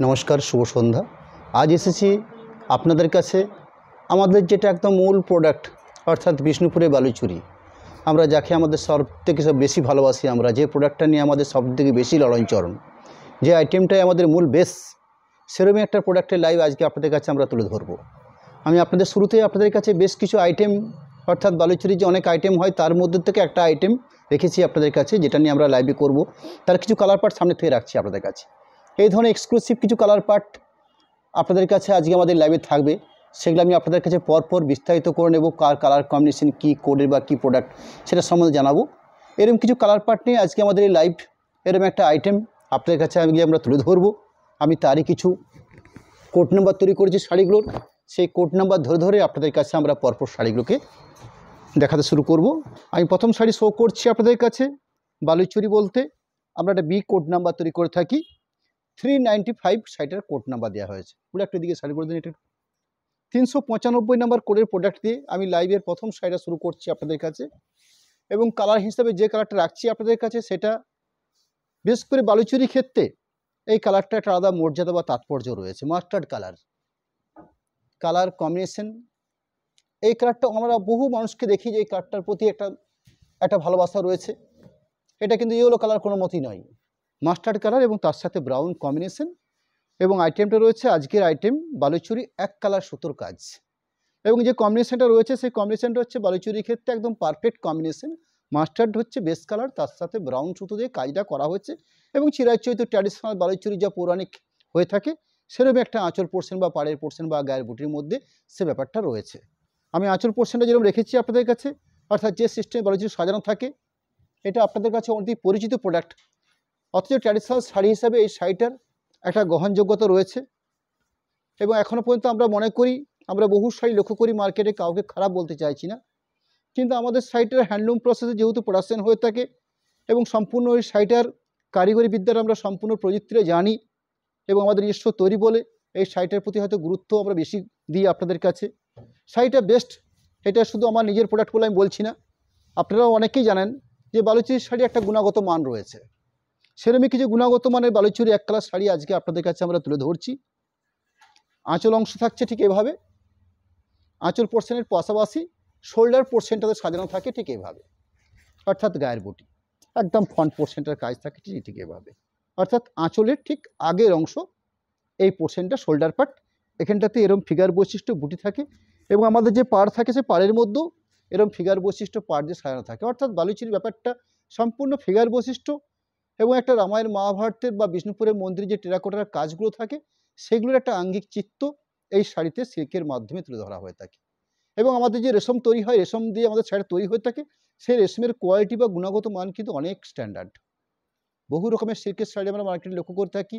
নমস্কার, শুভ সন্ধ্যা। আজ এসেছি আপনাদের কাছে আমাদের যেটা একদম মূল প্রোডাক্ট, অর্থাৎ বিষ্ণুপুরে বালুচুরি। আমরা যাকে আমাদের সব থেকে বেশি ভালোবাসি, আমরা যে প্রোডাক্টটা নিয়ে আমাদের সব থেকে বেশি লড়নচরণ, যে আইটেমটাই আমাদের মূল বেস, সেরকমই একটা প্রোডাক্টের লাইভ আজকে আপনাদের কাছে আমরা তুলে ধরবো। আমি আপনাদের শুরুতেই আপনাদের কাছে বেশ কিছু আইটেম, অর্থাৎ বালুচুরির যে অনেক আইটেম হয় তার মধ্যে থেকে একটা আইটেম রেখেছি আপনাদের কাছে, যেটা নিয়ে আমরা লাইভে করব। তার কিছু কালার পার্ট সামনে থেকে রাখছি আপনাদের কাছে। এই ধরনের এক্সক্লুসিভ কিছু কালার পার্ট আপনাদের কাছে আজকে আমাদের লাইভে থাকবে, সেগুলো আমি আপনাদের কাছে পরপর বিস্তারিত করে নেব। কার কালার কম্বিনেশন কী, কোডের বা কী প্রোডাক্ট, সেটা সম্বন্ধে জানাবো। এরকম কিছু কালার পার্ট নিয়ে আজকে আমাদের এই লাইভ, এরকম একটা আইটেম আপনাদের কাছে আমরা তুলে ধরবো। আমি তারই কিছু কোড নাম্বার তৈরি করেছি শাড়িগুলোর, সেই কোড নাম্বার ধরে ধরে আপনাদের কাছে আমরা পরপর শাড়িগুলোকে দেখাতে শুরু করব। আমি প্রথম শাড়ি শো করছি আপনাদের কাছে। বালুচুরি বলতে আমরা একটা বি কোড নাম্বার তৈরি করে থাকি। 395 শাড়িটার কোড নাম্বার দেওয়া হয়েছে। পুরো একটা দিকে শাড়ি করে দিন। এটা 395 নাম্বার কোডের প্রোডাক্ট দিয়ে আমি লাইভের প্রথম শাড়িটা শুরু করছি আপনাদের কাছে। এবং কালার হিসাবে যে কালারটা রাখছি আপনাদের কাছে, সেটা বিশেষ করে বালুচুরি ক্ষেত্রে এই কালারটা একটা আলাদা মর্যাদা বা তাৎপর্য রয়েছে। মাস্টার্ড কালার কম্বিনেশন, এই কালারটা আমরা বহু মানুষকে দেখি যে এই কালারটার প্রতি একটা ভালোবাসা রয়েছে। এটা কিন্তু ইয়েলো কালার কোনো মতেই নয়, মাস্টার্ড কালার এবং তার সাথে ব্রাউন কম্বিনেশন। এবং আইটেমটা রয়েছে আজকের আইটেম বালুচুরি এক কালার সুতোর কাজ। এবং যে কম্বিনেশনটা রয়েছে সেই কম্বিনেশনটা হচ্ছে বালুচুরির ক্ষেত্রে একদম পারফেক্ট কম্বিনেশন। মাস্টার্ড হচ্ছে বেস কালার, তার সাথে ব্রাউন সুতো দিয়ে কাজটা করা হয়েছে। এবং চিরাচরিত ট্র্যাডিশনাল বালুচুরি যা পৌরাণিক হয়ে থাকে, সেরকম একটা আঁচল পোর্শন বা পাড়ের পোর্শন বা গায়ের বুটির মধ্যে সে ব্যাপারটা রয়েছে। আমি আঁচল পোর্শনটা যেরকম রেখেছি আপনাদের কাছে, অর্থাৎ যে সিস্টেমে বালুচুরি সাজানো থাকে, এটা আপনাদের কাছে অতি পরিচিত প্রোডাক্ট। অথচ ট্র্যাডিশনাল শাড়ি হিসাবে এই শাড়িটার একটা গ্রহণযোগ্যতা রয়েছে। এবং এখনও পর্যন্ত আমরা মনে করি, আমরা বহু শাড়ি লক্ষ্য করি মার্কেটে, কাউকে খারাপ বলতে চাইছি না, কিন্তু আমাদের শাড়িটার হ্যান্ডলুম প্রসেসে যেহেতু প্রোডাকশন হয়ে থাকে এবং সম্পূর্ণ ওই শাড়িটার কারিগরি বিদ্যার আমরা সম্পূর্ণ প্রযুক্তিটা জানি এবং আমাদের নিজস্ব তৈরি বলে এই শাড়িটার প্রতি হয়তো গুরুত্ব আমরা বেশি দিই আপনাদের কাছে। শাড়িটা বেস্ট, এটা শুধু আমার নিজের প্রোডাক্ট বলে আমি বলছি না, আপনারাও অনেকেই জানেন যে বালুচুরির শাড়ি একটা গুণগত মান রয়েছে। সেরকমই কিছু গুণগত মানের বালুচুরি এক কালার শাড়ি আজকে আপনাদের কাছে আমরা তুলে ধরছি। আঁচল অংশ থাকছে ঠিক এভাবে, আঁচল পোর্শনের পাশাপাশি শোল্ডার পোর্শনটাতে সাজানো থাকে ঠিক এভাবে, অর্থাৎ গায়ের বুটি একদম ফ্রন্ট পোর্শনটার কাজ থাকে ঠিক এভাবে, অর্থাৎ আঁচলের ঠিক আগের অংশ এই পোর্শনটা শোল্ডার পার্ট, এখানটাতে এরম ফিগার বৈশিষ্ট্য বুটি থাকে। এবং আমাদের যে পাড় থাকে সে পাড়ের মধ্যেও এরম ফিগার বৈশিষ্ট্য পাড় দিয়ে সাজানো থাকে, অর্থাৎ বালুচুরির ব্যাপারটা সম্পূর্ণ ফিগার বৈশিষ্ট্য। এবং একটা রামায়ণ মহাভারতের বা বিষ্ণুপুরের মন্দিরে যে টেরাকোটার কাজগুলো থাকে, সেগুলোর একটা আঙ্গিক চিত্ত এই শাড়িতে সিল্কের মাধ্যমে তুলে ধরা হয়ে থাকে। এবং আমাদের যে রেশম তৈরি হয়, রেশম দিয়ে আমাদের শাড়ি তৈরি হয়ে থাকে, সেই রেশমের কোয়ালিটি বা গুণগত মান কিন্তু অনেক স্ট্যান্ডার্ড। বহু রকমের সিল্কের শাড়ি আমরা মার্কেটে লক্ষ্য করে থাকি,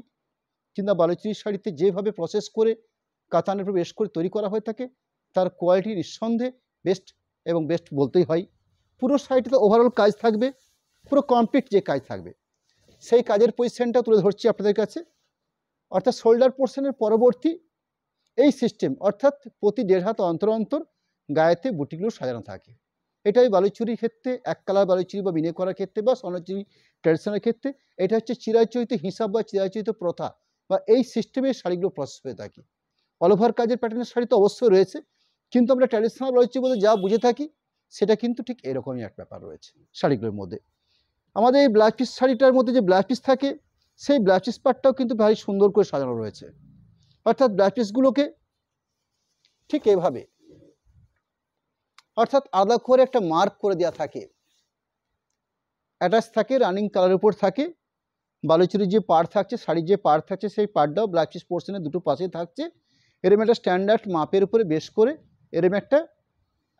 কিন্তু বালুচুরির শাড়িতে যেভাবে প্রসেস করে কাতানের উপর বেশ করে তৈরি করা হয়ে থাকে, তার কোয়ালিটি নিঃসন্দেহে বেস্ট এবং বেস্ট বলতেই হয়। পুরো শাড়িটিতে ওভারঅল কাজ থাকবে, পুরো কমপ্লিট যে কাজ থাকবে, সেই কাজের পজিশনটা তুলে ধরছি আপনাদের কাছে। অর্থাৎ শোল্ডার পোর্শনের পরবর্তী এই সিস্টেম, অর্থাৎ প্রতি 1.5 হাত অন্তর অন্তর গায়েতে বুটিগুলো সাজানো থাকে। এটাই বালুচুরির ক্ষেত্রে, এক কালার বালুচুরি বা বিনে করার ক্ষেত্রে বা স্বর্ণচুরি ট্র্যাডিশনের ক্ষেত্রে এটা হচ্ছে চিরাচরিত হিসাব বা চিরাচরিত প্রথা বা এই সিস্টেমের শাড়িগুলো প্রসেস হয়ে থাকে। অল ওভার কাজের প্যাটার্নের শাড়ি তো অবশ্যই রয়েছে, কিন্তু আমরা ট্র্যাডিশনাল বালুচুরি বলতে যা বুঝে থাকি সেটা কিন্তু ঠিক এরকমই এক ব্যাপার রয়েছে শাড়িগুলোর মধ্যে। আমাদের এই ব্লাউজ পিস শাড়িটার মধ্যে যে ব্লাউজ পিস থাকে, সেই ব্লাউজ পিস পার্টটাও কিন্তু ভারী সুন্দর করে সাজানো রয়েছে। অর্থাৎ ব্লাউজ পিসগুলোকে ঠিক এভাবে, অর্থাৎ আলাদা করে একটা মার্ক করে দেওয়া থাকে, অ্যাটাচ থাকে, রানিং কালারের উপর থাকে। বালুচুরির যে পাড় থাকছে, শাড়ির যে পাড় থাকছে, সেই পাড়টাও ব্লাউজ পিস পোর্শনের দুটো পাশে থাকছে। এরম একটা স্ট্যান্ডার্ড মাপের উপরে বেশ করে এরম একটা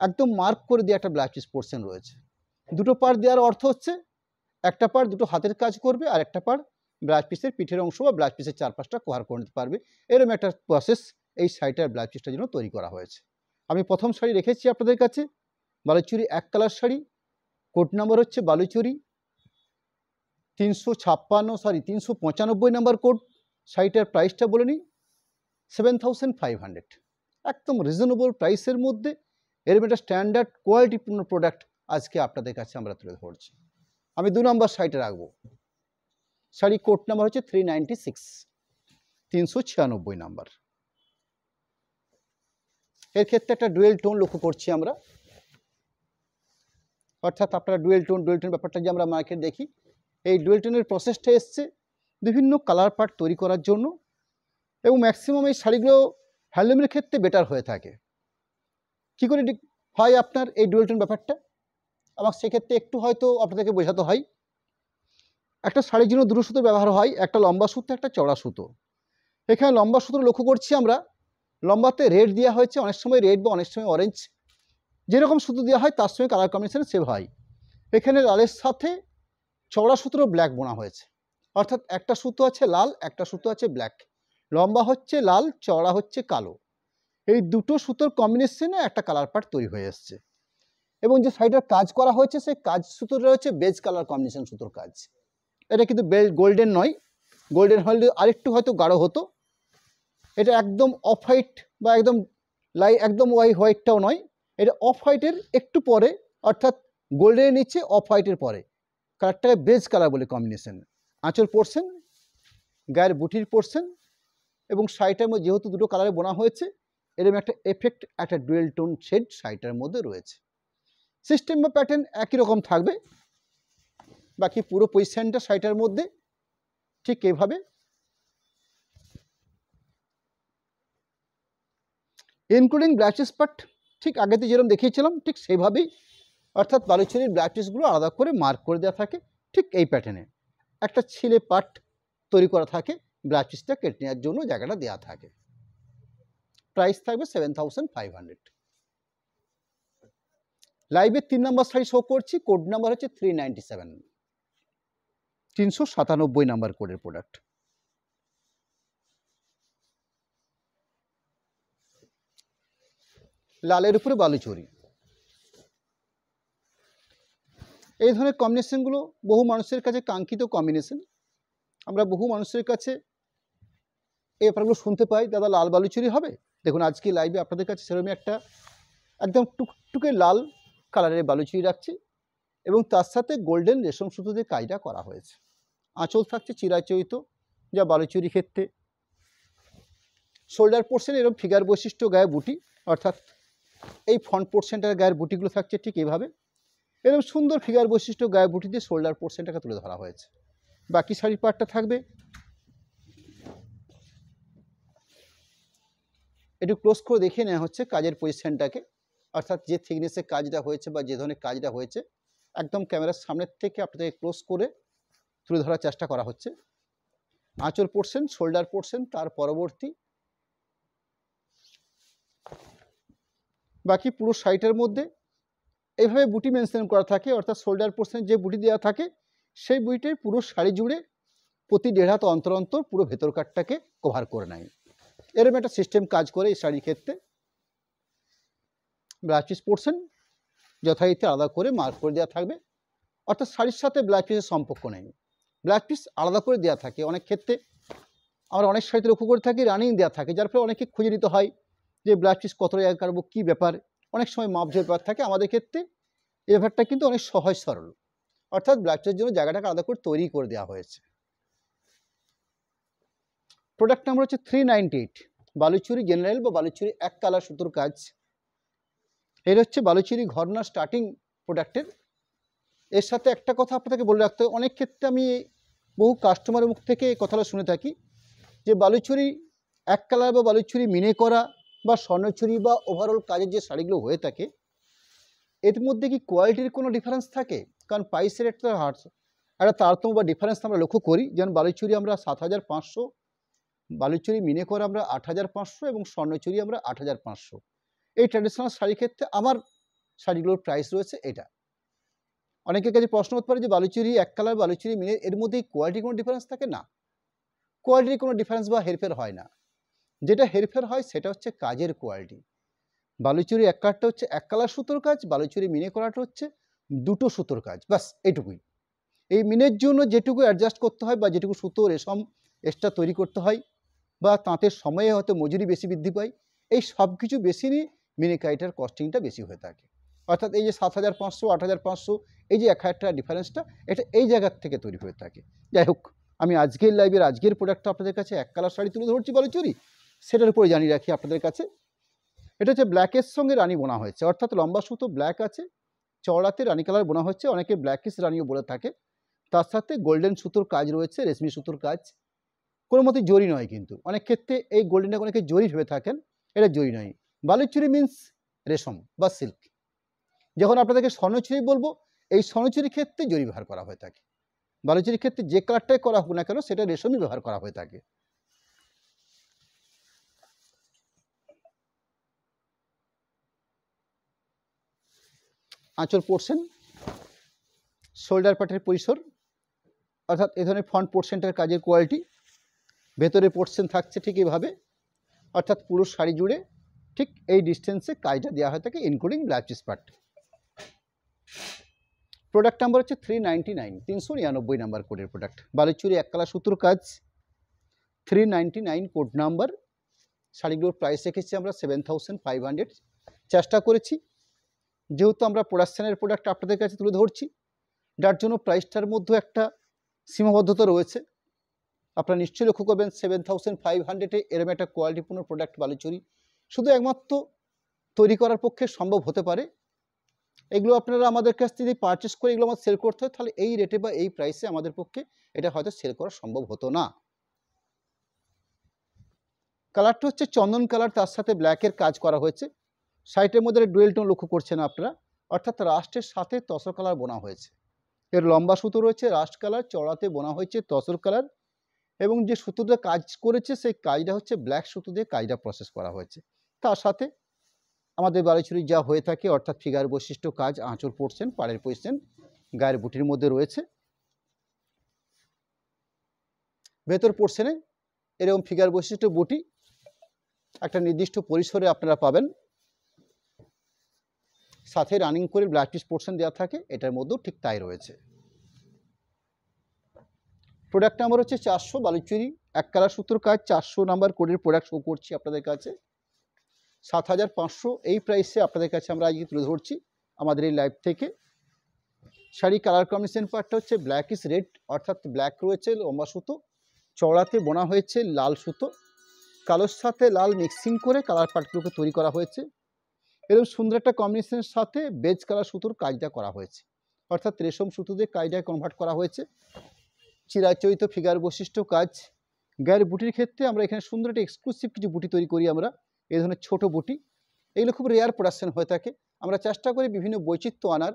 একদম মার্ক করে দেওয়া একটা ব্লাউজ পিস পোর্শন রয়েছে। দুটো পাড় দেওয়ার অর্থ হচ্ছে একটা পাড় দুটো হাতের কাজ করবে, আর একটা পাড় ব্লাউজ পিসের পিঠের অংশ বা ব্লাউজ পিসের চারপাশটা কভার করে নিতে পারবে। এরকম একটা প্রসেস এই শাড়িটার ব্লাউজ পিসটার জন্য তৈরি করা হয়েছে। আমি প্রথম শাড়ি রেখেছি আপনাদের কাছে, বালুচুরি এক কালার শাড়ি। কোড নাম্বার হচ্ছে বালুচুরি 395 নাম্বার কোড। শাড়িটার প্রাইসটা বলে নিই 7500, একদম রিজনেবল প্রাইসের মধ্যে এরকম একটা স্ট্যান্ডার্ড কোয়ালিটিপূর্ণ প্রোডাক্ট আজকে আপনাদের কাছে আমরা তুলে ধরছি। আমি 2 নম্বর শাড়িটা রাখবো। শাড়ি কোড নাম্বার হচ্ছে 396। 396 নাম্বার। এর ক্ষেত্রে একটা ডুয়েল টোন লক্ষ্য করছি আমরা, অর্থাৎ আপনারা ডুয়েল টোন ব্যাপারটা যে আমরা মার্কেট দেখি, এই ডুয়েল টোনের প্রসেসটা এসছে বিভিন্ন কালার পার্ট তৈরি করার জন্য, এবং ম্যাক্সিমাম এই শাড়িগুলো হ্যান্ডলুমের ক্ষেত্রে বেটার হয়ে থাকে। কী করে হয় আপনার এই ডুয়েল টোন ব্যাপারটা, আমার সেক্ষেত্রে একটু হয়তো আপনাদেরকে বোঝাতে হয়। একটা শাড়ির জন্য দুটো সুতো ব্যবহার হয়, একটা লম্বা সুতো, একটা চওড়া সুতো। এখানে লম্বা সুতো লক্ষ্য করছি আমরা, লম্বাতে রেড দেওয়া হয়েছে, অনেক সময় রেড বা অনেক সময় অরেঞ্জ, যেরকম সুতো দেওয়া হয় তার সঙ্গে কালার কম্বিনেশন সেভ হয়। এখানে লালের সাথে চওড়া সুতোরও ব্ল্যাক বোনা হয়েছে, অর্থাৎ একটা সুতো আছে লাল, একটা সুতো আছে ব্ল্যাক, লম্বা হচ্ছে লাল, চওড়া হচ্ছে কালো। এই দুটো সুতোর কম্বিনেশনে একটা কালার পার্ট তৈরি হয়ে এসছে, এবং যে সাইডের কাজ করা হয়েছে সেই কাজ সুতোটা হচ্ছে বেজ কালার কম্বিনেশন সুতোর কাজ। এটা কিন্তু গোল্ডেন নয়, গোল্ডেন হলে আরেকটু হয়তো গাঢ় হতো। এটা একদম অফ হোয়াইট বা একদম হোয়াইটটাও নয়, এটা অফ হোয়াইটের একটু পরে, অর্থাৎ গোল্ডেনের নিচে অফ হোয়াইটের পরে কালারটাকে বেজ কালার বলে কম্বিনেশন। আঁচল পোর্শন, গায়ের বুটির পোর্শন এবং শাড়িটার মধ্যে যেহেতু দুটো কালারে বোনা হয়েছে, এরকম একটা এফেক্ট, একটা ডুয়েল টোন শেড শাড়িটার মধ্যে রয়েছে। সিস্টেম বা প্যাটার্ন একই রকম থাকবে, বাকি পুরো পজিশনটা শাড়িটার মধ্যে ঠিক এইভাবে। ইনক্লুডিং ব্লাউজ পার্ট ঠিক আগেতে যেরকম দেখিয়েছিলাম ঠিক সেইভাবেই, অর্থাৎ বালুচরীর ব্লাউজ পিসগুলো আলাদা করে মার্ক করে দেওয়া থাকে ঠিক এই প্যাটার্নে। একটা ছিলে পার্ট তৈরি করা থাকে, ব্লাউজ পিসটা কেটে নেওয়ার জন্য জায়গাটা দেওয়া থাকে। প্রাইস থাকবে 7500। লাইভে 3 নম্বর শাড়ি শো করছি, কোড নাম্বার হচ্ছে 397, 397 নাম্বার কোডের প্রোডাক্ট। লালের উপরে বালুচরী, এই ধরনের কম্বিনেশনগুলো বহু মানুষের কাছে কাঙ্ক্ষিত কম্বিনেশন। আমরা বহু মানুষের কাছে এই ব্যাপারগুলো শুনতে পাই, দাদা লাল বালুচরী হবে। দেখুন আজকে লাইভে আপনাদের কাছে সেরকমই একটা একদম টুকটুকে লাল কালারের বালুচরী রাখছি, এবং তার সাথে গোল্ডেন রেশম সুতো দিয়ে কাজটা করা হয়েছে। আঁচল থাকছে চিরাচরিত, যা বালুচরী ক্ষেত্রে। শোল্ডার পোর্শনে এরকম ফিগার বৈশিষ্ট্য, গায়ে বুটি, অর্থাৎ এই ফ্রন্ট পোর্শনটার গায়ের বুটিগুলো থাকছে ঠিক এইভাবে, এরকম সুন্দর ফিগার বৈশিষ্ট্য গায়ে বুটি দিয়ে শোল্ডার পোর্শনটাকে তুলে ধরা হয়েছে। বাকি শাড়ির পার্টটা থাকবে একটু ক্লোজ করে দেখে নেওয়া হচ্ছে কাজের পজিশনটাকে, অর্থাৎ যে থিকনেসে কাজটা হয়েছে বা যে ধরনের কাজটা হয়েছে একদম ক্যামেরার সামনের থেকে আপনাদেরকে ক্লোজ করে তুলে ধরার চেষ্টা করা হচ্ছে। আঁচল পোর্শন, শোল্ডার পোর্শন, তার পরবর্তী বাকি পুরো শাড়িটার মধ্যে এইভাবে বুটি মেনশন করা থাকে, অর্থাৎ শোল্ডার পোর্শনে যে বুটি দেওয়া থাকে সেই বুটিটাই পুরো শাড়ি জুড়ে প্রতি 1.5 হাত অন্তর অন্তর পুরো ভেতর কাটটাকে কভার করে নেয়। এরকম একটা সিস্টেম কাজ করে এই শাড়ির ক্ষেত্রে। ব্লাউজ পিস পোর্শন যথারীতি আলাদা করে মার্ক করে দেওয়া থাকবে, অর্থাৎ শাড়ির সাথে ব্লাউজ পিসের সম্পর্ক নেই, ব্লাউজ পিস আলাদা করে দেওয়া থাকে। অনেক ক্ষেত্রে আমরা অনেক শাড়িতে লক্ষ্য করে থাকি রানিং দেওয়া থাকে, যার ফলে অনেকে খুঁজে নিতে হয় যে ব্লাউজ পিস কত জায়গায় কাটবো, কী ব্যাপার, অনেক সময় মাপঝোর ব্যাপার থাকে। আমাদের ক্ষেত্রে এই ব্যাপারটা কিন্তু অনেক সহজ সরল, অর্থাৎ ব্লাউজ পিসের জন্য জায়গাটাকে আলাদা করে তৈরি করে দেওয়া হয়েছে। প্রোডাক্ট নাম্বার হচ্ছে 398, বালুচরী জেনারেল বা বালুচরী এক কালার সুতোর কাজ। এর হচ্ছে বালুচরী ঘরনা স্টার্টিং প্রোডাক্টের। এর সাথে একটা কথা আপনাকে বলে রাখতে হবে, অনেক ক্ষেত্রে আমি বহু কাস্টমারের মুখ থেকে এই কথাটা শুনে থাকি যে বালুচরী এক কালার বা বালুচরী মিনে করা বা স্বর্ণচুরি বা ওভারঅল কাজের যে শাড়িগুলো হয়ে থাকে এর মধ্যে কি কোয়ালিটির কোনো ডিফারেন্স থাকে? কারণ প্রাইসের একটা তারতম্য বা ডিফারেন্স আমরা লক্ষ্য করি। যেমন বালুচরী আমরা 7500, বালুচরী মিনে করা আমরা 8500 এবং স্বর্ণচুরি আমরা 8500। এই ট্র্যাডিশনাল শাড়ির ক্ষেত্রে আমার শাড়িগুলোর প্রাইস রয়েছে এটা। অনেকের কাছে প্রশ্ন হতে পারে যে বালুচরী এক কালার বালুচরী মিনে এর মধ্যে কোয়ালিটির কোনো ডিফারেন্স থাকে না। কোয়ালিটির কোনো ডিফারেন্স বা হেরফের হয় না, যেটা হেরফের হয় সেটা হচ্ছে কাজের কোয়ালিটি। বালুচরী এক কালারটা হচ্ছে এক কালার সুতোর কাজ, বালুচরী মিনে করাটা হচ্ছে দুটো সুতোর কাজ, বাস এইটুকুই। এই মিনের জন্য যেটুকু অ্যাডজাস্ট করতে হয় বা যেটুকু সুতো রেশম এক্সট্রা তৈরি করতে হয় বা তাঁতের সময়ে হয়তো মজুরি বেশি বৃদ্ধি পায়, এই সব কিছু বেশি নিয়ে মিনি কাইটার কস্টিংটা বেশি হয়ে থাকে। অর্থাৎ এই যে 7500 8500 এই যে 1000 টাকা ডিফারেন্সটা এটা এই জায়গার থেকে তৈরি হয়ে থাকে। যাই হোক, আমি আজকের লাইভের আজকের প্রোডাক্টটা আপনাদের কাছে এক কালার শাড়ি তুলে ধরছি বালুচুরি, সেটার উপরে জানিয়ে রাখি আপনাদের কাছে। এটা হচ্ছে ব্ল্যাকের সঙ্গে রানি বোনা হয়েছে, অর্থাৎ লম্বা সুতো ব্ল্যাক আছে, চওড়াতে রানি কালার বোনা হচ্ছে, অনেকে ব্ল্যাকিশ রানিও বলে থাকে। তার সাথে গোল্ডেন সুতোর কাজ রয়েছে, রেশমি সুতোর কাজ, কোনো মতে জরি নয়। কিন্তু অনেক ক্ষেত্রে এই গোল্ডেনটা অনেকে জরি ভেবে থাকেন, এটা জরি নয়। বালুচুরি মিন্স রেশম বা সিল্ক। যখন আপনাদেরকে স্বর্ণচুরি বলবো, এই স্বর্ণচুরির ক্ষেত্রে জরি ব্যবহার করা হয়ে থাকে। বালুচুরির ক্ষেত্রে যে কালারটাই করা হোক না কেন সেটা রেশমই ব্যবহার করা হয়ে থাকে। আঁচল পোর্শন, শোল্ডার পার্টের পরিসর, অর্থাৎ এ ধরনের ফ্রন্ট পোর্শনটার কাজের কোয়ালিটি, ভেতরে পোর্শন থাকছে ঠিক এইভাবে, অর্থাৎ পুরো শাড়ি জুড়ে ঠিক এই ডিস্টেন্সে কাজটা দেওয়া হয়ে থাকে, including blouse piece part. Product number হচ্ছে 399, 399 নাম্বার কোডের প্রোডাক্ট। বালুচুরি এক কালার সুতোর কাজ, 399 কোড নাম্বার। শাড়িগুলোর প্রাইস রেখেছি আমরা 7500। চেষ্টা করেছি যেহেতু আমরা প্রোডাকশানের প্রোডাক্ট আপনাদের কাছে তুলে ধরছি, যার জন্য প্রাইসটার মধ্যে একটা সীমাবদ্ধতা রয়েছে। আপনারা নিশ্চয়ই লক্ষ্য করবেন 7500-এ এরকম একটা কোয়ালিটিপূর্ণ প্রোডাক্ট বালুচুরি শুধু একমাত্র তৈরি করার পক্ষে সম্ভব হতে পারে। এগুলো আপনারা আমাদের কাছ থেকে পারচেস করে এগুলো আমাদের সেল করতে হয়, তাহলে এই রেটে বা এই প্রাইসে আমাদের পক্ষে এটা হয়তো সেল করা সম্ভব হতো না। কালারটা হচ্ছে চন্দন কালার, তার সাথে ব্ল্যাকের কাজ করা হয়েছে। সাইটের মধ্যে ডুয়েল টোন লক্ষ্য করছেন আপনারা, অর্থাৎ রাস্টের সাথে তসর কালার বোনা হয়েছে। এর লম্বা সুতো রয়েছে রাস্ট কালার, চড়াতে বোনা হয়েছে তসর কালার, এবং যে সুতোতে কাজ করেছে সেই কাজটা হচ্ছে ব্ল্যাক সুতো দিয়ে কাজটা প্রসেস করা হয়েছে। তার সাথে আমাদের বালুচুরি যা হয়ে থাকে, অর্থাৎ ফিগার বৈশিষ্ট্য কাজ, আঁচল পোর্শন, পাড়ের পোর্শন, গায়ের বুটির মধ্যে রয়েছে। ভেতর পোর্শনে এরকম ফিগার বৈশিষ্ট্য বুটি একটা নির্দিষ্ট পরিসরে আপনারা পাবেন, সাথে রানিং করে ব্লাউজ পিস পোর্শন দেওয়া থাকে, এটার মধ্যেও ঠিক তাই রয়েছে। প্রোডাক্ট নাম্বার হচ্ছে 400, বালুচুরি এক কালার সুতোর কাজ, 400 নাম্বার কোডের প্রোডাক্ট শো করছি আপনাদের কাছে 7500। এই প্রাইসে আপনাদের কাছে আমরা আজকে তুলে ধরছি আমাদের এই লাইভ থেকে। শাড়ি কালার কম্বিনেশন পার্টটা হচ্ছে ব্ল্যাক ইস রেড, অর্থাৎ ব্ল্যাক রয়েছে লম্বা সুতো, চওড়াতে বোনা হয়েছে লাল সুতো, কালোর সাথে লাল মিক্সিং করে কালার পার্টগুলোকে তৈরি করা হয়েছে। এরকম সুন্দর একটা কম্বিনেশনের সাথে বেজ কালার সুতোর কাজটা করা হয়েছে, অর্থাৎ রেশম সুতো দিয়ে কাজটায় কনভার্ট করা হয়েছে। চিরাচরিত ফিগার বৈশিষ্ট্য কাজ। গায়ের বুটির ক্ষেত্রে আমরা এখানে সুন্দর একটা এক্সক্লুসিভ কিছু বুটি তৈরি করি আমরা, এই ধরনের ছোট বুটি। এগুলো খুব রেয়ার প্রোডাকশন হয়ে থাকে। আমরা চেষ্টা করি বিভিন্ন বৈচিত্র্য আনার,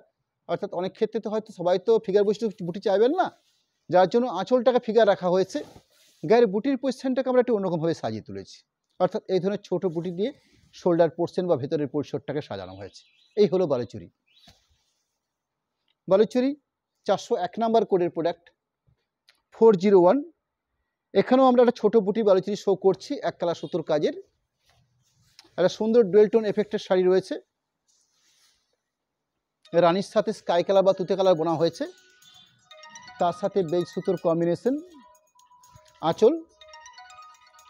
অর্থাৎ অনেক ক্ষেত্রে তো হয়তো সবাই তো ফিগার বৈশিষ্ট্য বুটি চাইবেন না, যার জন্য আঁচলটাকে ফিগার রাখা হয়েছে, গায়ের বুটির পজিশনটাকে আমরা একটু অন্যরকমভাবে সাজিয়ে তুলেছি, অর্থাৎ এই ধরনের ছোটো বুটি দিয়ে শোল্ডার পোর্শন বা ভেতরের পরিসরটাকে সাজানো হয়েছে। এই হলো বালুচুরি। বালুচুরি 401 নাম্বার কোডের প্রোডাক্ট 401। এখানেও আমরা একটা ছোটো বুটি বালুচুরি শো করছি এক কালার সুতোর কাজের। একটা সুন্দর ডুয়েল টোন এফেক্টের শাড়ি রয়েছে, রানির সাথে স্কাই কালার বা তুতে কালার বোনা হয়েছে, তার সাথে বেজ সুতোর কম্বিনেশন, আঁচল,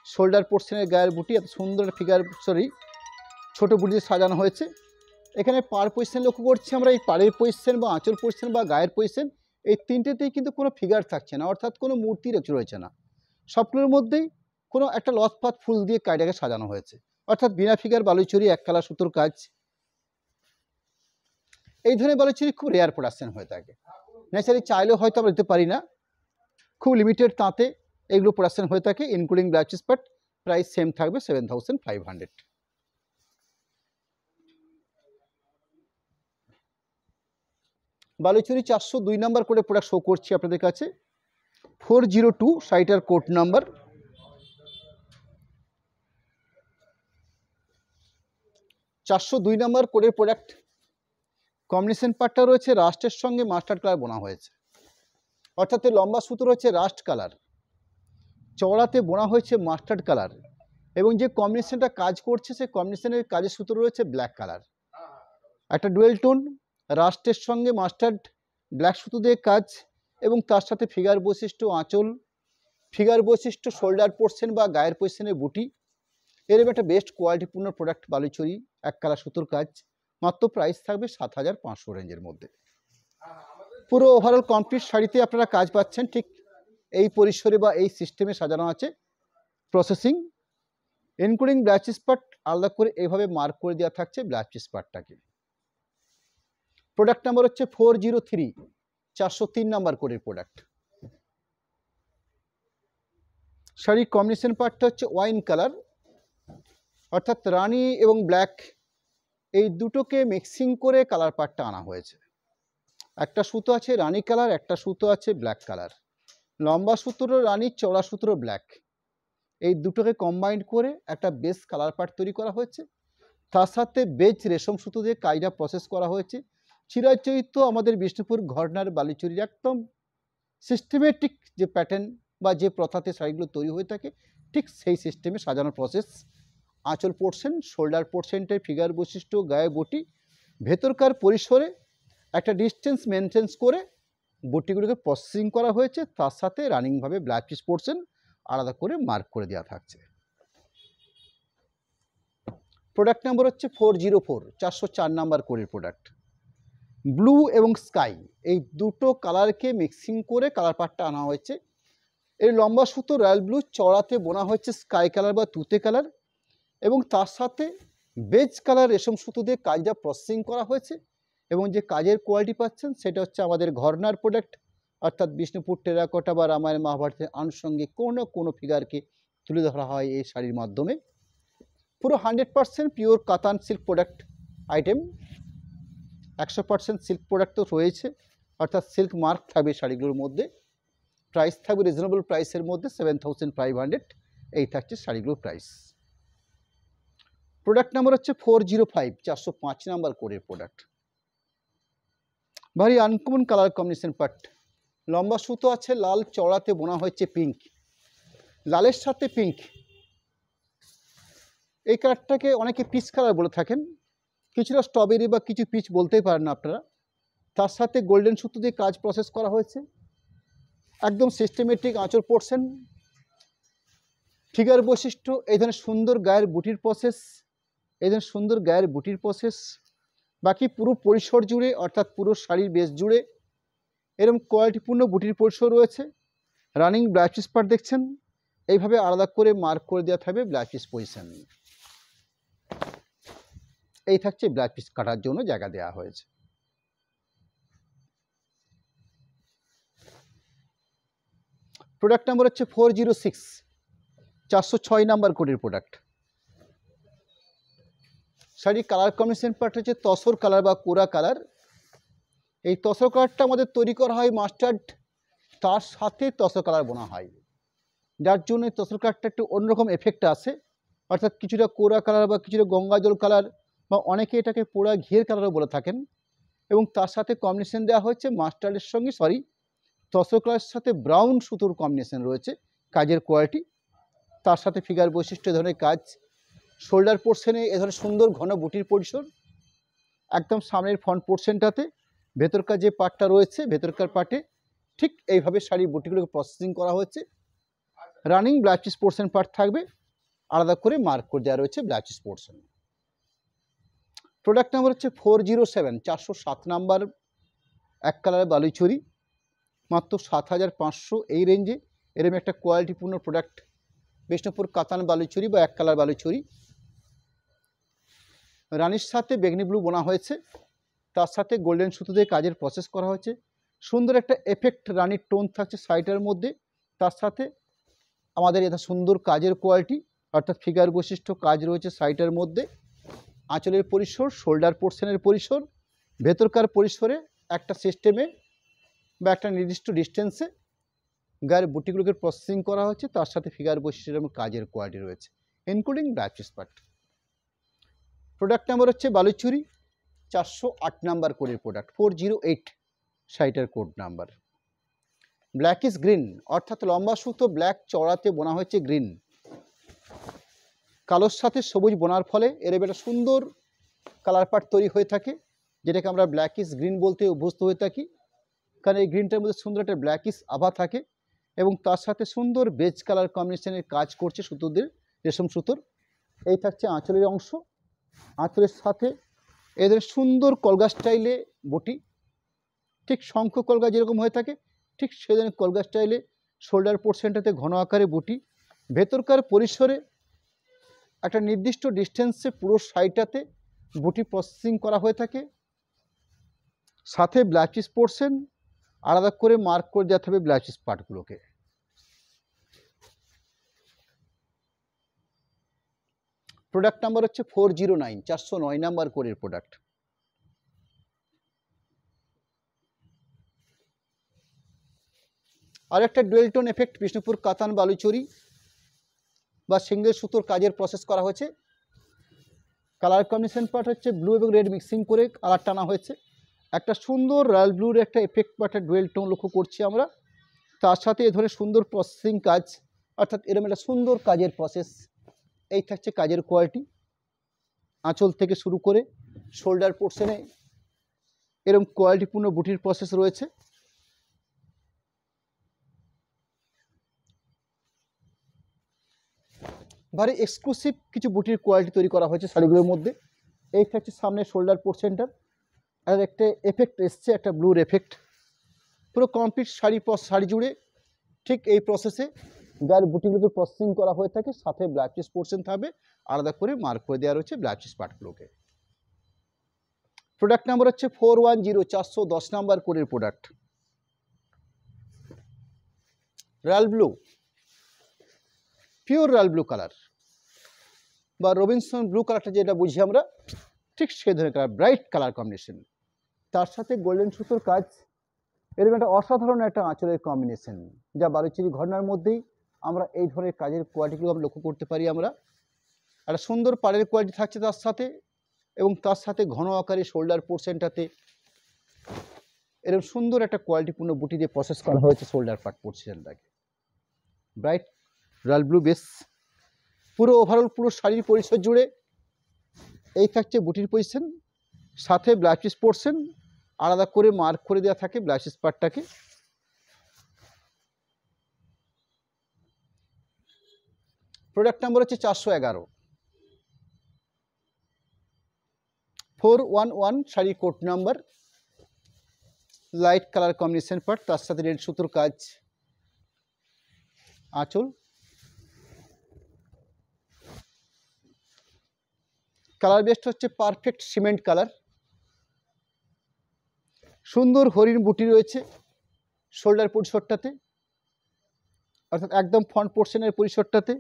শোল্ডার পোর্শনের গায়ের বুটি এত সুন্দর ফিগার ছোটো বুটি দিয়ে সাজানো হয়েছে। এখানে পাড় পজিশন লক্ষ্য করছি আমরা, এই পাড়ের পজিশন বা আঁচল পজিশন বা গায়ের পজিশন, এই তিনটেতেই কিন্তু কোনো ফিগার থাকছে না, অর্থাৎ কোনো মূর্তি রয়েছে না। সবগুলোর মধ্যেই কোনো একটা লতপাত ফুল দিয়ে কাজটাকে সাজানো হয়েছে, অর্থাৎ বিনা ফিগার বালুচুরি এক কালার সুতোর কাজ। এই ধরনের বালুচুরি খুব রেয়ার প্রোডাকশন হয়ে থাকে, ন্যাচারালি চাইলেও হয়তো আমরা দিতে পারি না, খুব লিমিটেড তাঁতে এগুলো প্রোডাকশন হয়ে থাকে, including blouse piece part. Price same থাকবে 7500। বালুচুরি 402 নাম্বার করে প্রোডাক্ট শো করছি আপনাদের কাছে 402, শাড়িটার কোড নাম্বার। চারশো 2 নাম্বার কোডের প্রোডাক্ট। কম্বিনেশন পার্টটা রয়েছে রাস্টের সঙ্গে মাস্টার্ড কালার বোনা হয়েছে, অর্থাৎ লম্বা সুতো রয়েছে রাস্ট কালার, চওড়াতে বোনা হয়েছে মাস্টার্ড কালার, এবং যে কম্বিনেশনটা কাজ করছে সেই কম্বিনেশনের কাজের সুতো রয়েছে ব্ল্যাক কালার। একটা ডুয়েল টোন রাস্টের সঙ্গে মাস্টার্ড ব্ল্যাক সুতো দিয়ে কাজ, এবং তার সাথে ফিগার বৈশিষ্ট্য আঁচল, ফিগার বৈশিষ্ট্য শোল্ডার পোর্শন বা গায়ের পজিশনের বুটি। এরকম একটা বেস্ট কোয়ালিটিপূর্ণ প্রোডাক্ট বালুচুরি এক কালার সুতোর কাজ। মাত্র প্রাইস থাকবে 7500 রেঞ্জের মধ্যে। পুরো ওভারঅল কমপ্লিট শাড়িতে আপনারা কাজ পাচ্ছেন ঠিক এই পরিসরে বা এই সিস্টেমে সাজানো আছে processing, including blouse piece part আলাদা করে এইভাবে মার্ক করে দেওয়া থাকছে ব্লাউজ পিস পার্টটাকে। প্রোডাক্ট নাম্বার হচ্ছে 403, 403 নাম্বার কোডের প্রোডাক্ট। শাড়ির কম্বিনেশন পার্টটা হচ্ছে ওয়াইন কালার, অর্থাৎ রানি এবং ব্ল্যাক এই দুটোকে মিক্সিং করে কালার পার্টটা আনা হয়েছে। একটা সুতো আছে রানি কালার, একটা সুতো আছে ব্ল্যাক কালার। লম্বা সুতোরও রানি, চওড়া সুতোরও ব্ল্যাক, এই দুটোকে কম্বাইন্ড করে একটা বেস কালার পার্ট তৈরি করা হয়েছে। তার সাথে বেজ রেশম সুতো দিয়ে কাজটা প্রসেস করা হয়েছে। চিরাচরিত আমাদের বিষ্ণুপুর ঘরনার বালুচুরির একদম সিস্টেমেটিক যে প্যাটার্ন বা যে প্রথাতে শাড়িগুলো তৈরি হয়ে থাকে ঠিক সেই সিস্টেমে সাজানোর প্রসেস। আঁচল পোর্শন, শোল্ডার পোর্শনটাই ফিগার বৈশিষ্ট্য, গায়ে বটি, ভেতরকার পরিসরে একটা ডিস্টেন্স মেনটেন্স করে বটিগুলোকে প্রসেসিং করা হয়েছে। তার সাথে রানিংভাবে ব্লাউজ পিস পোর্শন আলাদা করে মার্ক করে দেওয়া থাকছে। প্রোডাক্ট নাম্বার হচ্ছে 404, 404 নাম্বার কোডের প্রোডাক্ট। ব্লু এবং স্কাই এই দুটো কালারকে মিক্সিং করে কালার পার্টটা আনা হয়েছে। এই লম্বা সুতো রয়্যাল ব্লু, চড়াতে বোনা হচ্ছে স্কাই কালার বা তুতে কালার, এবং তার সাথে বেজ কালার রেশম সুতো দিয়ে কাজটা প্রসেসিং করা হয়েছে। এবং যে কাজের কোয়ালিটি পাচ্ছেন সেটা হচ্ছে আমাদের ঘরনার প্রোডাক্ট, অর্থাৎ বিষ্ণুপুর টেরাকোটা বা রামায়ণ মহাভারতের আনুষঙ্গিক কোনো ফিগারকে তুলে ধরা হয় এই শাড়ির মাধ্যমে। পুরো 100% পিওর কাতান silk product item, 100% silk product তো রয়েছে, অর্থাৎ সিল্ক মার্ক থাকবে শাড়িগুলোর মধ্যে। প্রাইস থাকবে রিজনেবল প্রাইসের মধ্যে 7500, এই থাকছে শাড়িগুলোর প্রাইস। প্রোডাক্ট নাম্বার হচ্ছে 405, 405 নাম্বার কোডের প্রোডাক্ট। ভারী আনকমন কালার কম্বিনেশন পার্ট। লম্বা সুতো আছে লাল, চড়াতে বোনা হয়েছে পিঙ্ক, লালের সাথে পিঙ্ক। এই কালারটাকে অনেকে পিচ কালার বলে থাকেন, কিছুটা স্ট্রবেরি বা কিছু পিচ বলতেই পারেন আপনারা। তার সাথে গোল্ডেন সুতো দিয়ে কাজ প্রসেস করা হয়েছে, একদম সিস্টেমেটিক আঁচল পোর্শন, ফিগার বৈশিষ্ট্য, এই ধরনের সুন্দর গায়ের বুটির প্রসেস, এই ধরনের সুন্দর গায়ের বুটির প্রসেস। বাকি পুরো পরিসর জুড়ে, অর্থাৎ পুরো শাড়ির বেস জুড়ে এরকম কোয়ালিটিপূর্ণ বুটির পরিসর রয়েছে। রানিং ব্লাউজ পিস পার্ট দেখছেন, এইভাবে আলাদা করে মার্ক করে দেওয়া থাকবে ব্লাউজ পিস পজিশন। এই থাকছে ব্লাউজ পিস কাটার জন্য জায়গা দেওয়া হয়েছে। প্রোডাক্ট নাম্বার হচ্ছে 406, 406 নাম্বার কোডের প্রোডাক্ট। শাড়ির কালার কম্বিনেশন পার্ট হচ্ছে তসর কালার বা কোরা কালার। এই তসর কালারটা আমাদের তৈরি করা হয় মাস্টার্ড, তার সাথে তসর কালার বোনা হয়, যার জন্য তসর কালারটা একটু অন্যরকম এফেক্ট আসে, অর্থাৎ কিছুটা কোরা কালার বা কিছুটা গঙ্গা জল কালার বা অনেকে এটাকে পোড়া ঘিয়ের কালারও বলে থাকেন। এবং তার সাথে কম্বিনেশন দেওয়া হয়েছে মাস্টার্ডের সঙ্গে তসর কালারের সাথে ব্রাউন সুতোর কম্বিনেশন রয়েছে কাজের কোয়ালিটি। তার সাথে ফিগার বৈশিষ্ট্য এ ধরনের কাজ। শোল্ডার পোর্শনে এ ধরনের সুন্দর ঘন বুটির পরিসর, একদম সামনের ফ্রন্ট পোর্শনটাতে ভেতরকার যে পার্টটা রয়েছে ভেতরকার পার্টে ঠিক এইভাবে শাড়ির বুটিগুলোকে প্রসেসিং করা হয়েছে। Running blouse piece portion part থাকবে, আলাদা করে মার্ক করে দেওয়া রয়েছে blouse piece portion. Product number হচ্ছে 407, 407 নাম্বার এক কালারের বালুচুরি, মাত্র 7500 এই রেঞ্জে। এরকম একটা কোয়ালিটিপূর্ণ প্রোডাক্ট বিষ্ণুপুর কাতান বালুচুরি বা এক কালার বালুচুরি। রানির সাথে বেগনি ব্লু বোনা হয়েছে, তার সাথে গোল্ডেন সুতো দিয়ে কাজের প্রসেস করা হয়েছে। সুন্দর একটা এফেক্ট রানির টোন থাকছে শাড়িটার মধ্যে, তার সাথে আমাদের এটা সুন্দর কাজের কোয়ালিটি, অর্থাৎ ফিগার বৈশিষ্ট্য কাজ রয়েছে শাড়িটার মধ্যে। আঁচলের পরিসর, শোল্ডার পোর্শনের পরিসর, ভেতরকার পরিসরে একটা সিস্টেমে বা একটা নির্দিষ্ট ডিস্টেন্সে গায়ের বুটিগুলোকে প্রসেসিং করা হচ্ছে, তার সাথে ফিগার বৈশিষ্ট্য এবং কাজের কোয়ালিটি রয়েছে including blouse piece part. Product number হচ্ছে বালুচুরি, 408 নাম্বার কোডের প্রোডাক্ট। 408 শাড়িটার code number. Black is green, অর্থাৎ লম্বা সুতো ব্ল্যাক, চড়াতে বোনা হয়েছে গ্রিন, কালোর সাথে সবুজ বোনার ফলে এর একটা সুন্দর কালার পার্ট তৈরি হয়ে থাকে, যেটাকে আমরা ব্ল্যাক ইজ গ্রিন বলতে অভ্যস্ত হয়ে থাকি। কারণ এই গ্রিনটার মধ্যে সুন্দর একটা ব্ল্যাক ইজ আভা থাকে এবং তার সাথে সুন্দর বেজ কালার কম্বিনেশনের কাজ করছে সুতোদের, রেশম সুতোর। এই থাকছে আঁচলের অংশ, আঁচলের সাথে এদের সুন্দর কলগা স্টাইলে বটি, ঠিক শঙ্খ কলগা যেরকম হয়ে থাকে ঠিক সেই ধরনের কলগা স্টাইলে শোল্ডার পোর্শনটাতে ঘন আকারে বুটি, ভেতরকার পরিসরে একটা নির্দিষ্ট ডিস্টেন্সে পুরো সাইডটাতে বুটি প্রসেসিং করা হয়ে থাকে। সাথে ব্লাউজ পোর্শন আলাদা করে মার্ক করে দেওয়া হবে ব্লাউজ পার্টগুলোকে। প্রোডাক্ট নাম্বার হচ্ছে 409, 409 নাম্বার কোডের প্রোডাক্ট। আর একটা ডুয়েল টোন এফেক্ট বিষ্ণুপুর কাতান বালুচরি বা সিঙ্গেল সুতোর কাজের প্রসেস করা হয়েছে। কালার কম্বিনেশন পার্ট হচ্ছে ব্লু এবং রেড মিক্সিং করে কালার টানা হয়েছে। একটা সুন্দর রয়্যাল ব্লুর একটা এফেক্ট বা একটা ডুয়েল টোন লক্ষ্য করছি আমরা। তার সাথে এ ধরনের সুন্দর প্রসেসিং কাজ, অর্থাৎ এরকম একটা সুন্দর কাজের প্রসেস। এই থাকছে কাজের কোয়ালিটি। আঁচল থেকে শুরু করে শোল্ডার পোর্শনে এরকম কোয়ালিটিপূর্ণ বুটির প্রসেস রয়েছে। ভারী এক্সক্লুসিভ কিছু বুটির কোয়ালিটি তৈরি করা হয়েছে শাড়িগুলোর মধ্যে। এই থাকছে সামনে শোল্ডার পোর্শনটার, আর একটা এফেক্ট এসছে, একটা ব্লুর এফেক্ট। পুরো কমপ্লিট শাড়ি জুড়ে ঠিক এই প্রসেসে গায়ের বুটিগুলোকে প্রসেসিং করা হয়ে থাকে। সাথে ব্লাউজ পিস পোর্শন থাকবে, আলাদা করে মার্ক করে দেওয়া রয়েছে ব্লাউজ পিস পার্টগুলোকে। প্রোডাক্ট নাম্বার হচ্ছে 410, 410 নাম্বার কোডের product. Royal blue, pure royal blue colour বা রবিনসন ব্লু কালারটা যেটা বুঝি আমরা, ঠিক সেই ধরনের কালার, ব্রাইট কালার কম্বিনেশন। তার সাথে গোল্ডেন সুতোর কাজ, এরকম একটা অসাধারণ একটা আঁচলের কম্বিনেশন, যা বালুচরি ঘটনার মধ্যেই আমরা এই ধরনের কাজের কোয়ালিটিগুলো আমরা লক্ষ্য করতে পারি। আমরা একটা সুন্দর পাড়ের কোয়ালিটি থাকছে তার সাথে, এবং তার সাথে ঘন আকারে শোল্ডার পোর্শনটাতে এরকম সুন্দর একটা কোয়ালিটিপূর্ণ বুটি দিয়ে প্রসেস করা হয়েছে শোল্ডার পার্ট পোর্শনটাকে। ব্রাইট রয়্যাল ব্লু বেস, পুরো ওভারঅল পুরো শাড়ির পরিসর জুড়ে এই থাকছে বুটির পজিশন। সাথে ব্লাউজ পিস পোর্শন আলাদা করে মার্ক করে দেওয়া থাকে ব্লাউজ পিস পার্টটাকে। প্রোডাক্ট নাম্বার হচ্ছে 411, 411 শাড়ির code number. Light colour combination part, তার সাথে রেড সুতোর কাজ, আঁচল। কালার বেস্ট হচ্ছে পারফেক্ট সিমেন্ট কালার। সুন্দর হরিণ বুটি রয়েছে শোল্ডার পরিসরটাতে, অর্থাৎ একদম ফ্রন্ট পোর্শনের পরিসরটাতে।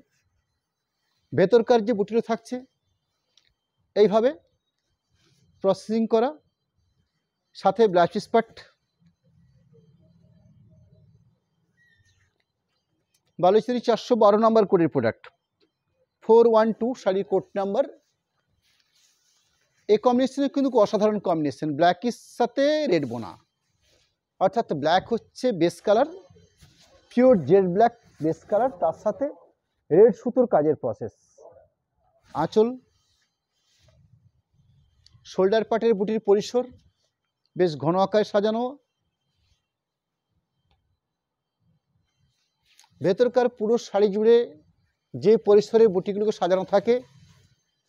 ভেতরকার যে বুটিটা থাকছে এইভাবে প্রসেসিং করা, সাথে blouse piece part. Baluchari 412 number কোডের প্রোডাক্ট। 412 শাড়ির কোড নাম্বার। এই কম্বিনেশনে কিন্তু অসাধারণ কম্বিনেশন, ব্ল্যাকের সাথে রেড বোনা, অর্থাৎ ব্ল্যাক হচ্ছে base colour, pure jet black base colour, তার সাথে রেড সুতোর কাজের প্রসেস। আঁচল, শোল্ডার পার্টের বুটির পরিসর বেশ ঘন আকারে সাজানো। ভেতরকার পুরো শাড়ি জুড়ে যে পরিসরে বুটিগুলোকে সাজানো থাকে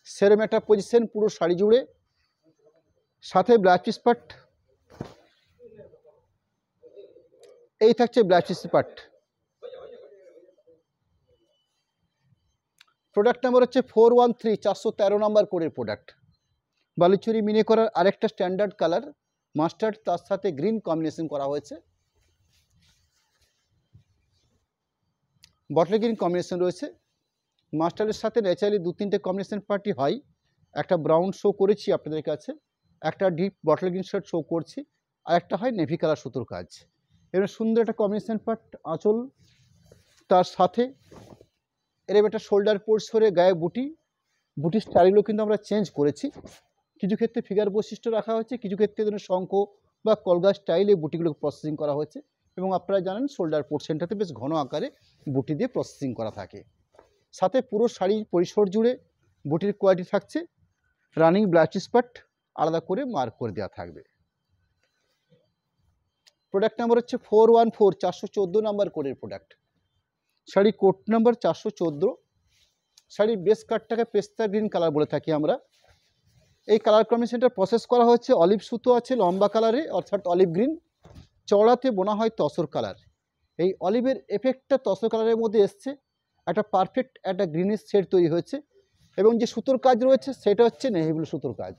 সেরকম একটা পজিশন পুরো শাড়ি জুড়ে। সাথে ব্লাউজ পিস পার্ট, এই থাকছে blouse piece part. Product number হচ্ছে 413, 413 নাম্বার কোডের প্রোডাক্ট। বালুচরি মিনে করার আরেকটা স্ট্যান্ডার্ড কালার মাস্টার্ড, তার সাথে গ্রিন কম্বিনেশন করা হয়েছে। বটল গ্রিন কম্বিনেশন রয়েছে। মাস্টার্ডের সাথে ন্যাচারালি 2-3টে কম্বিনেশন পার্টি হয়। একটা ব্রাউন শো করেছি আপনাদের কাছে, একটা deep bottle green shirt show করছি, আর একটা হয় নেভি কালার সুতোর কাজ। এবার সুন্দর একটা কম্বিনেশন পার্ট আঁচল, তার সাথে এরকম একটা শোল্ডার পোর্শনে গায়ে বুটি। বুটির স্টাইলগুলো কিন্তু আমরা চেঞ্জ করেছি, কিছু ক্ষেত্রে ফিগার বৈশিষ্ট্য রাখা হয়েছে, কিছু ক্ষেত্রে ধরুন শঙ্খ বা কলগা স্টাইলে বুটিগুলো প্রসেসিং করা হয়েছে। এবং আপনারা জানেন শোল্ডার পোর্শনটাতে বেশ ঘন আকারে বুটি দিয়ে প্রসেসিং করা থাকে। সাথে পুরো শাড়ির পরিসর জুড়ে বুটির কোয়ালিটি থাকছে। রানিং ব্লাউজ পিস পার্ট আলাদা করে মার্ক করে দেওয়া থাকবে। প্রোডাক্ট নাম্বার হচ্ছে 414, 414 নাম্বার কোডের প্রোডাক্ট। Sari code number 414। শাড়ির বেস কাটটাকে পেস্তা গ্রিন কালার বলে থাকি আমরা। এই কালার কম্বিনেশনটা প্রসেস করা হচ্ছে অলিভ সুতো আছে লম্বা কালারে, অর্থাৎ অলিভ গ্রিন। চওড়াতে বোনা হয় তসর কালার। এই অলিভের এফেক্টটা তসর কালারের মধ্যে এসছে, একটা পারফেক্ট একটা গ্রিনিশ শেড তৈরি হয়েছে এবং যে সুতোর কাজ রয়েছে সেটা হচ্ছে নেভি ব্লু সুতোর কাজ।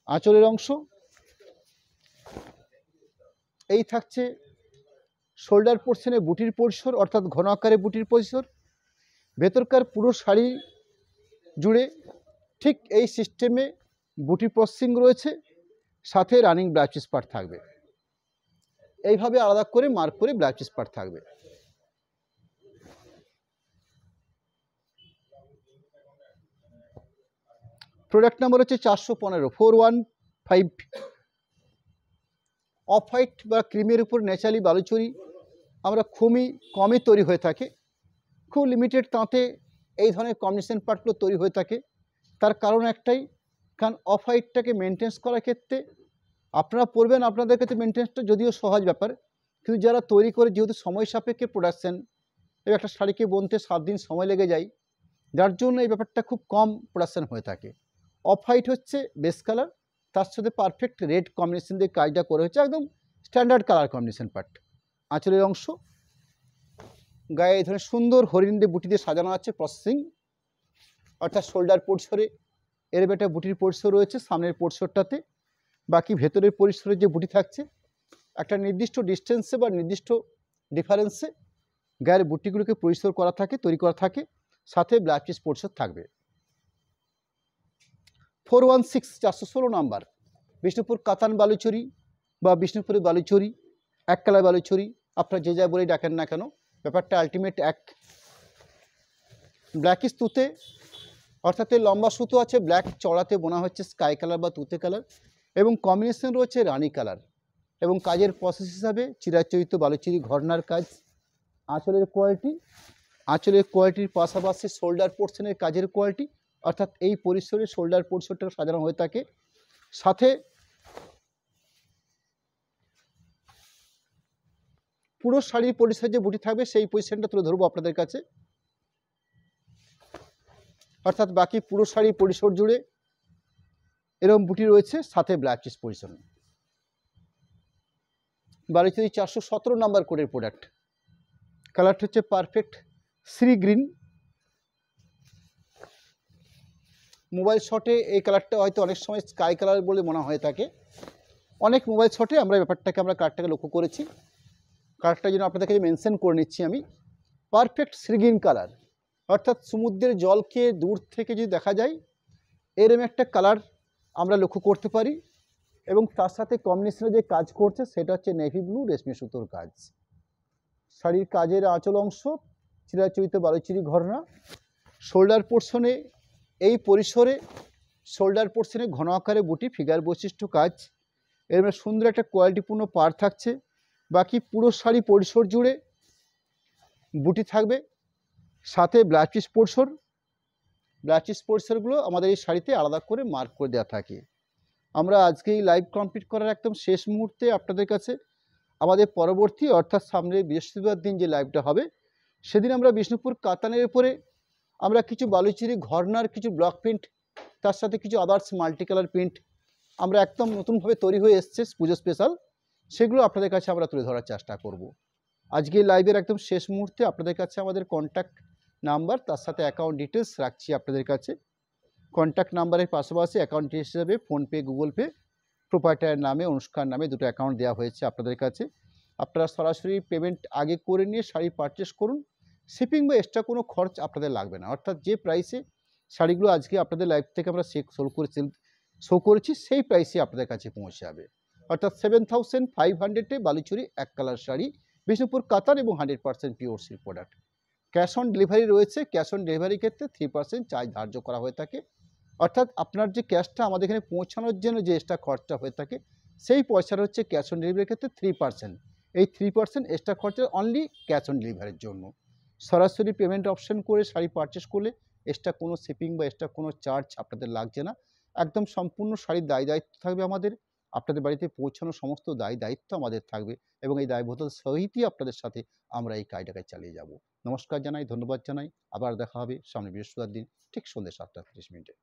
আঁচলের অংশ এই থাকছে, শোল্ডার পোর্শনে বুটির পরিসর অর্থাৎ ঘন আকারে বুটির পরিসর, ভেতরকার পুরো শাড়ি জুড়ে ঠিক এই সিস্টেমে বুটি প্রসেসিং রয়েছে, সাথে রানিং ব্লাউজ পিস পার্ট থাকবে। এইভাবে আলাদা করে মার্ক করে ব্লাউজ পিস পার্ট থাকবে। প্রোডাক্ট নাম্বার হচ্ছে 415 415। অফ হোয়াইট বা ক্রিমের উপর ন্যাচারালি বালুচরি আমরা খুবই কমই তৈরি হয়ে থাকে, খুব লিমিটেড তাঁতে এই ধরনের কম্বিনেশন পার্টগুলো তৈরি হয়ে থাকে। তার কারণ একটাই, কারণ অফ হোয়াইটটাকে মেনটেন্স করার ক্ষেত্রে আপনারা পড়বেন, আপনাদের ক্ষেত্রে মেনটেন্সটা যদিও সহজ ব্যাপার, কিন্তু যারা তৈরি করে যেহেতু সময় সাপেক্ষে প্রোডাকশান, এই একটা শাড়িকে বুনতে 7 দিন সময় লেগে যায়, যার জন্য এই ব্যাপারটা খুব কম প্রোডাকশান হয়ে থাকে। অফ হোয়াইট হচ্ছে বেস কালার, তার সাথে পারফেক্ট রেড কম্বিনেশন দিয়ে কাজটা করে হচ্ছে একদম স্ট্যান্ডার্ড কালার কম্বিনেশন পার্ট। আঁচলের অংশ গায়ে এই ধরনের সুন্দর হরিণ দিয়ে বুটি দিয়ে সাজানো আছে প্রসেসিং, অর্থাৎ শোল্ডার পরিসরে এর একটা বুটির পরিসর রয়েছে সামনের পরিসরটাতে, বাকি ভেতরের পরিসরে যে বুটি থাকছে একটা নির্দিষ্ট ডিস্টেন্সে বা নির্দিষ্ট ডিফারেন্সে গায়ের বুটিগুলোকে পরিসর করা থাকে, তৈরি করা থাকে, সাথে ব্লাউজ পিস পরিসর থাকবে। 416 416 নাম্বার বিষ্ণুপুর কাতান বালুচরি বা বিষ্ণুপুরের বালুচরি, এক কালার বালুচরি, আপনারা যে যা বলেই ডাকেন না কেন, ব্যাপারটা আলটিমেট এক। ব্ল্যাকিশ তুতে, অর্থাৎ লম্বা সুতো আছে, ব্ল্যাক চড়াতে বোনা হচ্ছে স্কাই কালার বা তুতে কালার, এবং কম্বিনেশন রয়েছে রানি কালার, এবং কাজের প্রসেস হিসাবে চিরাচরিত বালুচরি ঘরনার কাজ। আঁচলের কোয়ালিটির পাশাপাশি শোল্ডার পোর্শনের কাজের কোয়ালিটি, অর্থাৎ এই পরিসরে শোল্ডার পোর্শনটা সাজানো হয়ে থাকে, সাথে পুরো শাড়ির পরিসরে যে বুটি থাকবে সেই পজিশনটা তুলে ধরবো আপনাদের কাছে, অর্থাৎ বাকি পুরো শাড়ি পরিসর জুড়ে এরকম বুটি রয়েছে, সাথে blouse piece position. Baluchari 417 number কোডের প্রোডাক্ট, কালারটা হচ্ছে পারফেক্ট সি গ্রিন। মোবাইল শটে এই কালারটা হয়তো অনেক সময় স্কাই কালার বলে মনে হয়ে থাকে, অনেক মোবাইল শটে আমরা ব্যাপারটাকে কালারটাকে লক্ষ্য করেছি, কালারটা যেন আপনাদের কাছে মেনশন করে নিচ্ছি আমি। পারফেক্ট সি গ্রিন কালার, অর্থাৎ সমুদ্রের জলকে দূর থেকে যদি দেখা যায় এরকম একটা কালার আমরা লক্ষ্য করতে পারি, এবং তার সাথে কম্বিনেশনে যে কাজ করছে সেটা হচ্ছে নেভি ব্লু রেশমি সুতোর কাজ। শাড়ির কাজের আঁচল অংশ চিরাচরিত বালুচরি ঘরনা, শোল্ডার পোর্শনে এই পরিসরে শোল্ডার পোর্শনে ঘন আকারে বুটি ফিগার বৈশিষ্ট্য কাজ, এর সুন্দর একটা কোয়ালিটিপূর্ণ পার থাকছে। বাকি পুরো শাড়ি পরিসর জুড়ে বুটি থাকবে, সাথে ব্লাউজ পিস পরিসরগুলো আমাদের এই শাড়িতে আলাদা করে মার্ক করে দেওয়া থাকে। আমরা আজকে এই লাইভ কমপ্লিট করার একদম শেষ মুহূর্তে আপনাদের কাছে আমাদের পরবর্তী, অর্থাৎ সামনের বৃহস্পতিবার দিন যে লাইভটা হবে সেদিন আমরা বিষ্ণুপুর কাতানের উপরে আমরা কিছু বালুচরি ঘরনার কিছু ব্লক প্রিন্ট, তার সাথে কিছু আদার্স মাল্টি কালার প্রিন্ট আমরা একদম নতুনভাবে তৈরি হয়ে এসছে পুজো স্পেশাল, সেগুলো আপনাদের কাছে আমরা তুলে ধরার চেষ্টা করব। আজকে লাইভের একদম শেষ মুহূর্তে আপনাদের কাছে আমাদের কন্ট্যাক্ট নাম্বার, তার সাথে অ্যাকাউন্ট ডিটেলস রাখছি আপনাদের কাছে। কন্ট্যাক্ট নাম্বারের পাশাপাশি অ্যাকাউন্ট হিসেবে ফোনপে, গুগল পে, প্রোপাইটারের নামে, অনুষ্ঠান নামে দুটো অ্যাকাউন্ট দেওয়া হয়েছে আপনাদের কাছে। আপনারা সরাসরি পেমেন্ট আগে করে নিয়ে শাড়ি পারচেস করুন, শিপিং বা এক্সট্রা কোনো খরচ আপনাদের লাগবে না, অর্থাৎ যে প্রাইসে শাড়িগুলো আজকে আপনাদের লাইভ থেকে আমরা শো করেছি সেই প্রাইসে আপনাদের কাছে পৌঁছে যাবে, অর্থাৎ 7500-এ বালুচরি এক কালার শাড়ি বিষ্ণুপুর কাতান এবং 100% pure silk product. Cash on delivery রয়েছে, ক্যাশ অন ডেলিভারির ক্ষেত্রে 3% চার্জ ধার্য করা হয়ে থাকে, অর্থাৎ আপনার যে ক্যাশটা আমাদের এখানে পৌঁছানোর জন্য যে এক্সট্রা খরচা হয়ে থাকে সেই পয়সাটা হচ্ছে ক্যাশ অন ডেলিভারির ক্ষেত্রে 3%। এই 3% এক্সট্রা খরচা অনলি ক্যাশ অন ডেলিভারির জন্য। সরাসরি পেমেন্ট অপশন করে শাড়ি পারচেস করলে এক্সট্রা কোনো শিপিং বা এক্সট্রা কোনো চার্জ আপনাদের লাগছে না, একদম সম্পূর্ণ শাড়ির দায়িত্ব থাকবে আমাদের, আপনাদের বাড়িতে পৌঁছানোর সমস্ত দায়িত্ব আমাদের থাকবে, এবং এই দায়বদ্ধতার সহিতই আপনাদের সাথে আমরা এই কাজটাকে চালিয়ে যাব। নমস্কার জানাই, ধন্যবাদ জানাই, আবার দেখা হবে সামনে বৃহস্পতিবার দিন ঠিক সন্ধ্যে 7:30 মিনিটে।